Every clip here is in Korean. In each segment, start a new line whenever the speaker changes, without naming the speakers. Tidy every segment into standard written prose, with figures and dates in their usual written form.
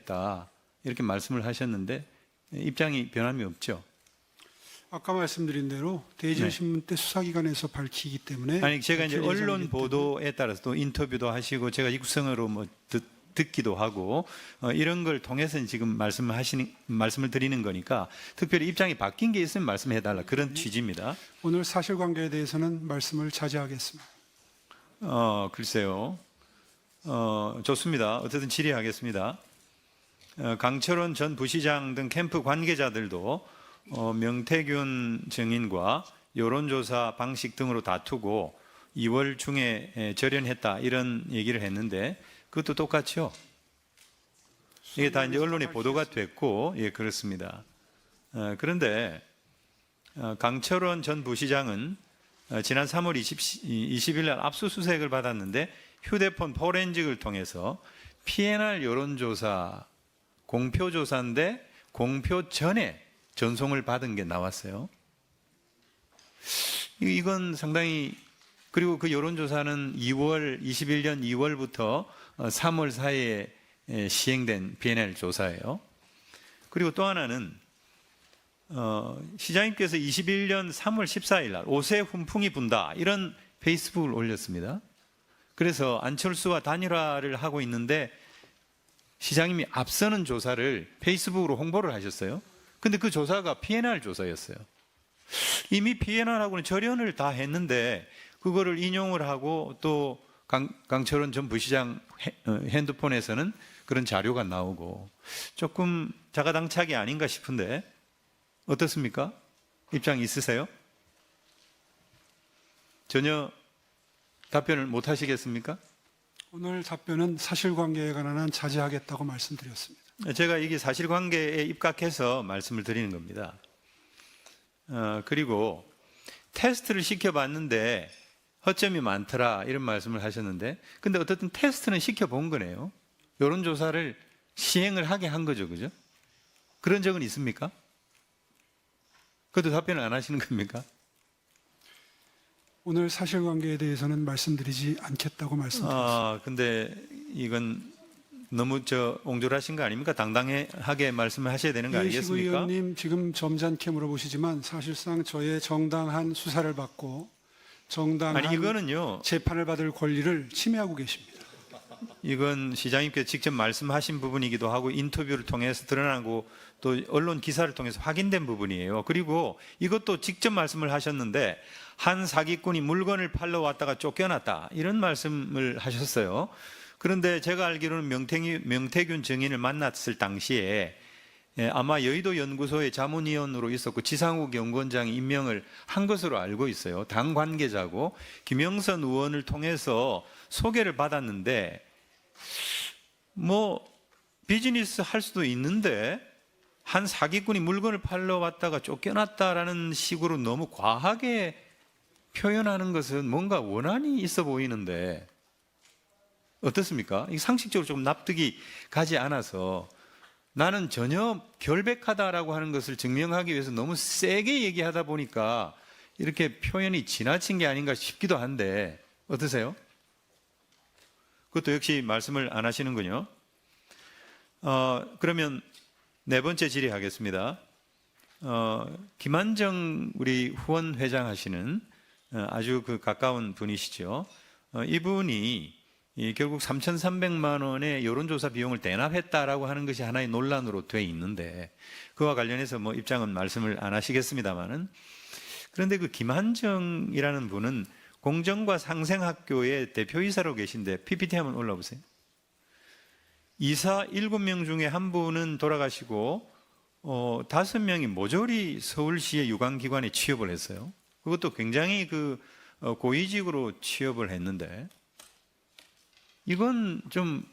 하겠다 이렇게 말씀을 하셨는데 입장이 변함이 없죠?
아까 말씀드린 대로 대전신문 때 수사기관에서 밝히기 때문에
아니 제가 이제
밝힐
언론
예정이기
보도에 따라서 또 인터뷰도 하시고 제가 육성으로 뭐 듣기도 하고 이런 걸 통해서 지금 말씀을 드리는 거니까 특별히 입장이 바뀐 게 있으면 말씀해 달라 그런 취지입니다.
오늘 사실관계에 대해서는 말씀을 자제하겠습니다.
글쎄요. 좋습니다. 어쨌든 질의하겠습니다. 강철원 전 부시장 등 캠프 관계자들도 명태균 증인과 여론조사 방식 등으로 다투고 2월 중에 절연했다 이런 얘기를 했는데 그것도 똑같죠? 이게 다 이제 언론에 보도가 됐고, 예, 그렇습니다. 그런데 강철원 전 부시장은 지난 3월 20일 날 압수수색을 받았는데 휴대폰 포렌식을 통해서 PNR 여론조사 공표조사인데 공표 전에 전송을 받은 게 나왔어요. 이건 상당히, 그리고 그 여론조사는 21년 2월부터 3월 사이에 시행된 PNL 조사예요. 그리고 또 하나는 시장님께서 21년 3월 14일 날 옷에 훈풍이 분다 이런 페이스북을 올렸습니다. 그래서 안철수와 단일화를 하고 있는데 시장님이 앞서는 조사를 페이스북으로 홍보를 하셨어요. 근데 그 조사가 PNR 조사였어요. 이미 PNR하고는 절연을 다 했는데 그거를 인용을 하고 또 강철원 전 부시장 핸드폰에서는 그런 자료가 나오고 조금 자가당착이 아닌가 싶은데 어떻습니까? 입장 있으세요? 전혀 답변을 못 하시겠습니까?
오늘 답변은 사실관계에 관한 한 자제하겠다고 말씀드렸습니다.
제가 이게 사실관계에 입각해서 말씀을 드리는 겁니다. 그리고 테스트를 시켜봤는데 허점이 많더라 이런 말씀을 하셨는데 근데 어쨌든 테스트는 시켜본 거네요. 여론조사를 시행을 하게 한 거죠. 그죠? 그런 적은 있습니까? 그것도 답변을 안 하시는 겁니까?
오늘 사실관계에 대해서는 말씀드리지 않겠다고 말씀드렸습니다.
근데 이건 너무 옹졸하신 거 아닙니까? 당당하게 말씀을 하셔야 되는 거
이해식
아니겠습니까?
의원님 지금 점잖게 물어보시지만 사실상 저의 정당한 수사를 받고 정당한
아니 이거는요.
재판을 받을 권리를 침해하고 계십니다.
이건 시장님께서 직접 말씀하신 부분이기도 하고 인터뷰를 통해서 드러나고 또 언론 기사를 통해서 확인된 부분이에요. 그리고 이것도 직접 말씀을 하셨는데 한 사기꾼이 물건을 팔러 왔다가 쫓겨났다 이런 말씀을 하셨어요. 그런데 제가 알기로는 명태균 증인을 만났을 당시에 아마 여의도 연구소의 자문위원으로 있었고 지상욱 연구원장이 임명을 한 것으로 알고 있어요. 당 관계자고 김영선 의원을 통해서 소개를 받았는데 뭐 비즈니스 할 수도 있는데 한 사기꾼이 물건을 팔러 왔다가 쫓겨났다라는 식으로 너무 과하게 표현하는 것은 뭔가 원한이 있어 보이는데 어떻습니까? 이 상식적으로 조금 납득이 가지 않아서 나는 전혀 결백하다라고 하는 것을 증명하기 위해서 너무 세게 얘기하다 보니까 이렇게 표현이 지나친 게 아닌가 싶기도 한데 어떠세요? 그것도 역시 말씀을 안 하시는군요. 그러면 네 번째 질의하겠습니다. 김한정 우리 후원 회장 하시는 아주 그 가까운 분이시죠. 이분이 결국 3,300만 원의 여론조사 비용을 대납했다라고 하는 것이 하나의 논란으로 돼 있는데 그와 관련해서 뭐 입장은 말씀을 안 하시겠습니다만은 그런데 그 김한정이라는 분은 공정과 상생학교의 대표이사로 계신데 PPT 한번 올라보세요. 이사 7명 중에 한 분은 돌아가시고 5명이 모조리 서울시의 유관기관에 취업을 했어요. 그것도 굉장히 그 고위직으로 취업을 했는데 이건 좀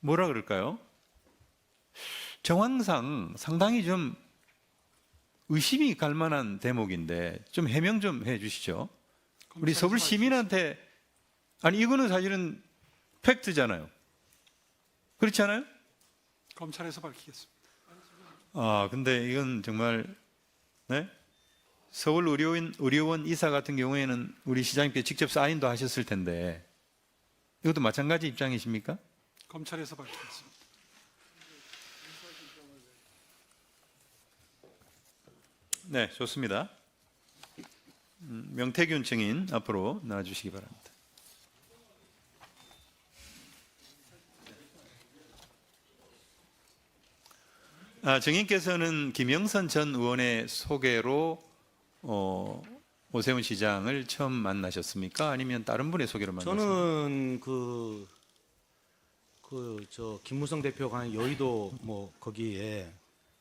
뭐라 그럴까요? 정황상 상당히 좀 의심이 갈 만한 대목인데 좀 해명 좀 해 주시죠. 우리 서울 시민한테 아니 이거는 사실은 팩트잖아요. 그렇지 않아요?
검찰에서 밝히겠습니다.
근데 이건 정말 네? 서울 의료원 이사 같은 경우에는 우리 시장님께 직접 사인도 하셨을 텐데 이것도 마찬가지 입장이십니까?
검찰에서 밝히겠습니다.
네, 좋습니다. 명태균 증인 앞으로 나와주시기 바랍니다. 증인께서는 김영선 전 의원의 소개로 오세훈 시장을 처음 만나셨습니까? 아니면 다른 분의 소개로 만나셨습니까?
저는 저 김무성 대표가 여의도 뭐 거기에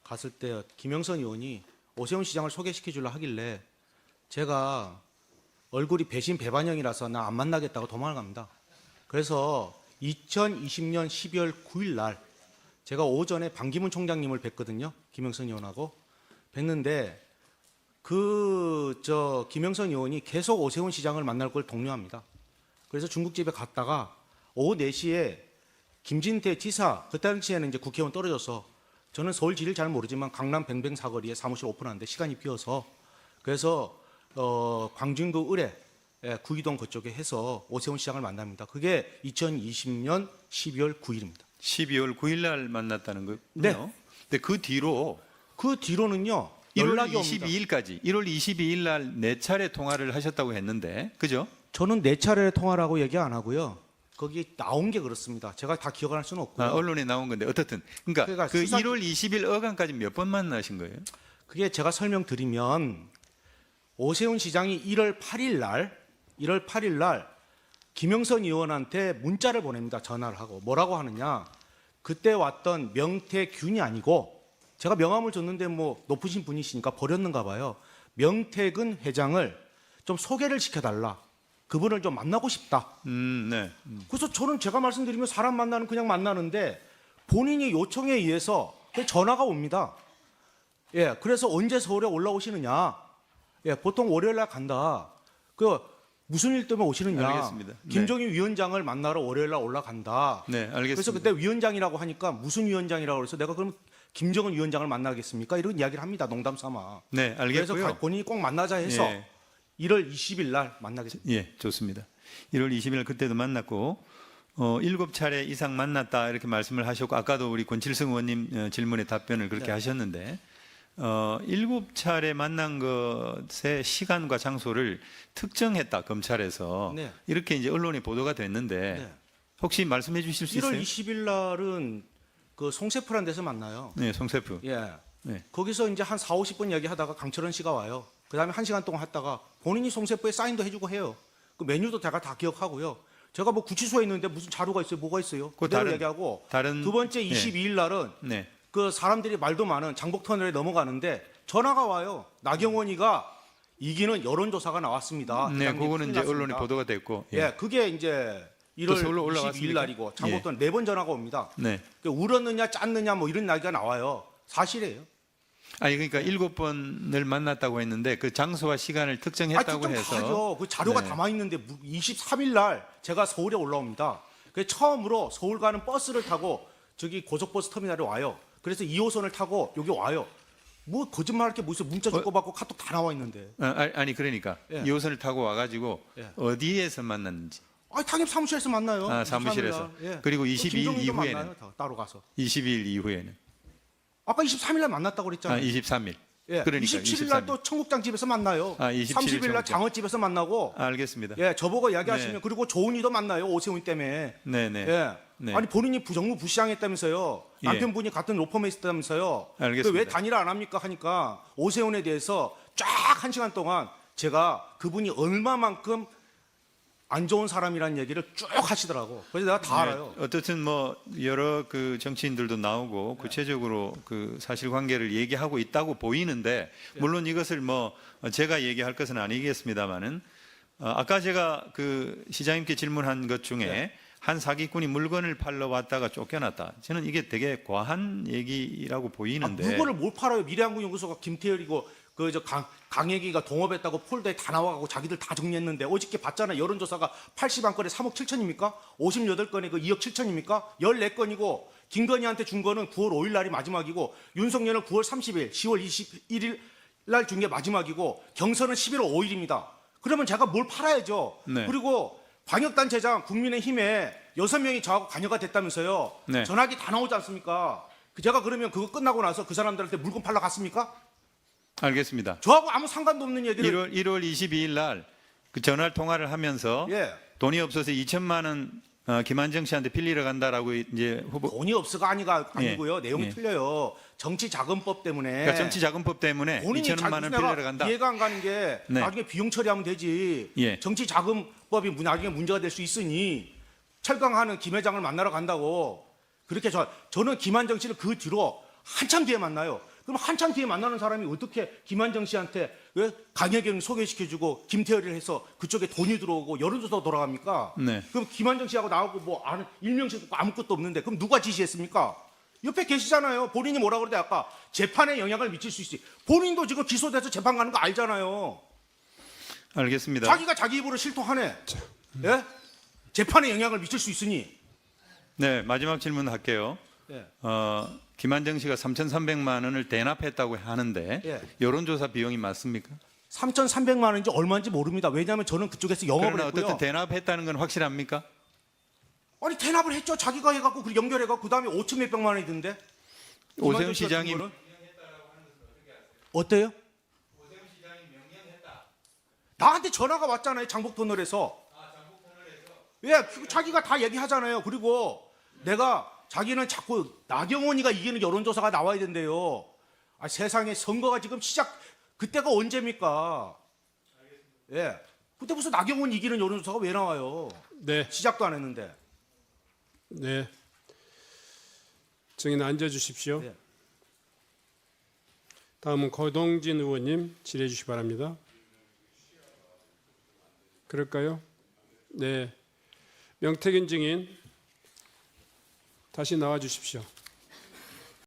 갔을 때 김영선 의원이 오세훈 시장을 소개시켜 주려 하길래 제가 얼굴이 배신 배반형이라서 나 안 만나겠다고 도망을 갑니다. 그래서 2020년 12월 9일 날 제가 오전에 반기문 총장님을 뵀거든요. 김영선 의원하고 뵀는데 김영선 의원이 계속 오세훈 시장을 만날 걸 독려합니다. 그래서 중국집에 갔다가 오후 4시에 김진태 지사, 그 당시에는 이제 국회의원 떨어져서 저는 서울 지리를 잘 모르지만 강남 뱅뱅 사거리에 사무실 오픈하는데 시간이 비어서 그래서 광진구 을에 구이동 그쪽에 해서 오세훈 시장을 만납니다. 그게 2020년 12월 9일입니다.
12월 9일 날 만났다는 거군요.
네.
근데 그 뒤로는요. 1월
연락이 옵니다.
22일까지 1월 22일 날 4차례 통화를 하셨다고 했는데 그죠?
저는 4차례 통화라고 얘기 안 하고요. 거기 나온 게 그렇습니다. 제가 다 기억할 수는 없고요.
언론에 나온 건데 어떻든 그러니까 그
수사-
1월 20일 어간까지 몇 번 만나신 거예요?
그게 제가 설명드리면 오세훈 시장이 1월 8일 날 김영선 의원한테 문자를 보냅니다. 전화를 하고 뭐라고 하느냐? 그때 왔던 명태균이 아니고 제가 명함을 줬는데 뭐 높으신 분이시니까 버렸는가 봐요. 명태근 회장을 좀 소개를 시켜달라. 그분을 좀 만나고 싶다.
네.
그래서 저는 제가 말씀드리면 사람 만나는 그냥 만나는데 본인이 요청에 의해서 전화가 옵니다. 예, 그래서 언제 서울에 올라오시느냐? 예, 보통 월요일 날 간다. 그 무슨 일 때문에 오시느냐?
알겠습니다. 네.
김정인 위원장을 만나러 월요일 날 올라간다.
네, 알겠습니다.
그래서 그때 위원장이라고 하니까 무슨 위원장이라고 그래서 내가 그럼 김정은 위원장을 만나겠습니까? 이런 이야기를 합니다. 농담 삼아.
네,
그래서
알겠고요.
본인이 꼭 만나자 해서
예.
1월 20일 날 만나겠습니다.
예, 좋습니다. 1월 20일 그때도 만났고 7차례 이상 만났다 이렇게 말씀을 하셨고 아까도 우리 권칠성 의원님 질문에 답변을 그렇게
네.
하셨는데 7차례 만난 것의 시간과 장소를 특정했다 검찰에서
네.
이렇게 이제 언론에 보도가 됐는데
네.
혹시 말씀해 주실 수
1월
있어요?
20일 날은 그 송세프란 데서 만나요.
네, 송세프.
예.
네.
거기서 이제 한 4, 50분 이야기하다가 강철원 씨가 와요. 그다음에 1시간 동안 했다가 본인이 송세프에 사인도 해주고 해요. 그 메뉴도 제가 다 기억하고요. 제가 뭐 구치소에 있는데 무슨 자료가 있어요? 뭐가 있어요?
그
그대로
다른-
얘기하고
다른
두 번째
네.
22일 날은
네.
그 사람들이 말도 많은 장복터널에 넘어가는데 전화가 와요. 나경원이가 이기는 여론조사가 나왔습니다.
네,
대장님
그거는
큰일
이제
났습니다.
언론에 보도가 됐고.
예, 그게 이제
또
1월
서울로
22일
올라갔습니까?
날이고 장복터널 4번 전화가 옵니다.
네.
그 울었느냐 짰느냐 뭐 이런 이야기가 나와요. 사실이에요.
아니 그러니까 7번을 만났다고 했는데 그 장소와 시간을 특정했다고 해서
하죠. 그 자료가
네.
담아 있는데 23일 날 제가 서울에 올라옵니다. 그 처음으로 서울 가는 버스를 타고 저기 고속버스 터미널에 와요. 그래서 2호선을 타고 여기 와요. 뭐 거짓말할 게 무슨 문자 주고받고 카톡 다 나와 있는데.
아니 그러니까
예.
2호선을 타고 와가지고
예.
어디에서 만났는지
당연히 사무실에서 만나요.
사무실에서
23일 날. 예.
그리고
또
22일
김정일도
이후에는
만나요, 따로 가서.
22일 이후에는
아까 23일 날 만났다고 그랬잖아요.
23일
예.
그러니까
27일 날 또 청국장 집에서 만나요.
27일
30일 날
청국장.
장어집에서 만나고.
알겠습니다.
예, 저보고 이야기하시면
네.
그리고 조은이도 만나요. 오세훈 때문에.
네네.
예.
네.
아니 본인이 부정부 부시장했다면서요.
예.
남편분이 같은 로펌에 있었다면서요.
알겠습니다.
왜 단일화 안 합니까 하니까 오세훈에 대해서 쫙 1시간 동안 제가 그분이 얼마만큼 안 좋은 사람이라는 얘기를 쭉 하시더라고. 그래서 내가 다
네,
알아요.
어떻든 뭐 여러 그 정치인들도 나오고 구체적으로 그 사실관계를 얘기하고 있다고 보이는데 물론 이것을 뭐 제가 얘기할 것은 아니겠습니다만은 아까 제가 그 시장님께 질문한 것 중에
네.
한 사기꾼이 물건을 팔러 왔다가 쫓겨났다. 저는 이게 되게 과한 얘기라고 보이는데.
물건을 못 팔아요. 미래한국연구소가 김태열이고 그저 강혜기가 동업했다고 폴더에 다 나와가고 자기들 다 정리했는데 어저께 봤잖아요. 여론조사가 81건에 3억 7천입니까? 58건에 그 2억 7천입니까? 14건이고 김건희한테 준 거는 9월 5일 날이 마지막이고 윤석열은 9월 30일, 10월 21일 날 준 게 마지막이고 경선은 11월 5일입니다. 그러면 제가 뭘 팔아야죠.
네.
그리고 광역단체장 국민의힘에 6명이 저하고 관여가 됐다면서요.
네.
전화기 다 나오지 않습니까? 제가 그러면 그거 끝나고 나서 그 사람들한테 물건 팔러 갔습니까?
알겠습니다.
저하고 아무 상관도 없는 얘기를
1월 22일 날 그 전화 통화를 하면서
예.
돈이 없어서 2천만 원 김한정 씨한테 빌리러 간다라고 이제 후보
돈이 없어가 아니고요. 내용이
예.
틀려요. 정치자금법 때문에.
그러니까 정치자금법 때문에
본인이
2천만 원 빌리러 간다.
이해가 안 가는 게
네.
나중에 비용 처리하면 되지.
예.
정치자금법이 나중에 문제가 될 수 있으니 철강하는 김 회장을 만나러 간다고. 그렇게 저는 김한정 씨를 그 뒤로 한참 뒤에 만나요. 그럼 한참 뒤에 만나는 사람이 어떻게 김한정 씨한테 왜 강혜경을 소개시켜주고 김태열을 해서 그쪽에 돈이 들어오고 여론조사 돌아갑니까?
네.
그럼 김한정 씨하고 나하고 뭐 아는 일명식 없고 아무것도 없는데 그럼 누가 지시했습니까? 옆에 계시잖아요. 본인이 뭐라 그러대 아까 재판에 영향을 미칠 수 있지. 본인도 지금 기소돼서 재판 가는 거 알잖아요.
알겠습니다.
자기가 자기 입으로 실토하네. 예? 재판에 영향을 미칠 수 있으니.
네, 마지막 질문 할게요.
예.
김한정 씨가 3,300만 원을 대납했다고 하는데
예.
여론조사 비용이 맞습니까?
3,300만 원인지 얼마인지 모릅니다. 왜냐하면 저는 그쪽에서 영업을
그러나
했고요.
어쨌든 대납했다는 건 확실합니까?
아니 대납을 했죠. 자기가 해갖고 그 연결해갖고 그 다음에 5천 몇백만 원이 든데.
오세훈 시장이
어때요? 나한테 전화가 왔잖아요. 장복터널에서. 예, 자기가 다 얘기하잖아요. 그리고 내가 자기는 자꾸 나경원이가 이기는 여론조사가 나와야 된대요. 아, 세상에 선거가 지금 그때가 언제입니까? 예, 그때 무슨 나경원 이기는 여론조사가 왜 나와요?
네,
시작도 안 했는데.
네. 증인 앉아 주십시오.
네.
다음은 거동진 의원님 질의해 주시기 바랍니다. 그럴까요? 네. 명태균 증인 다시 나와 주십시오.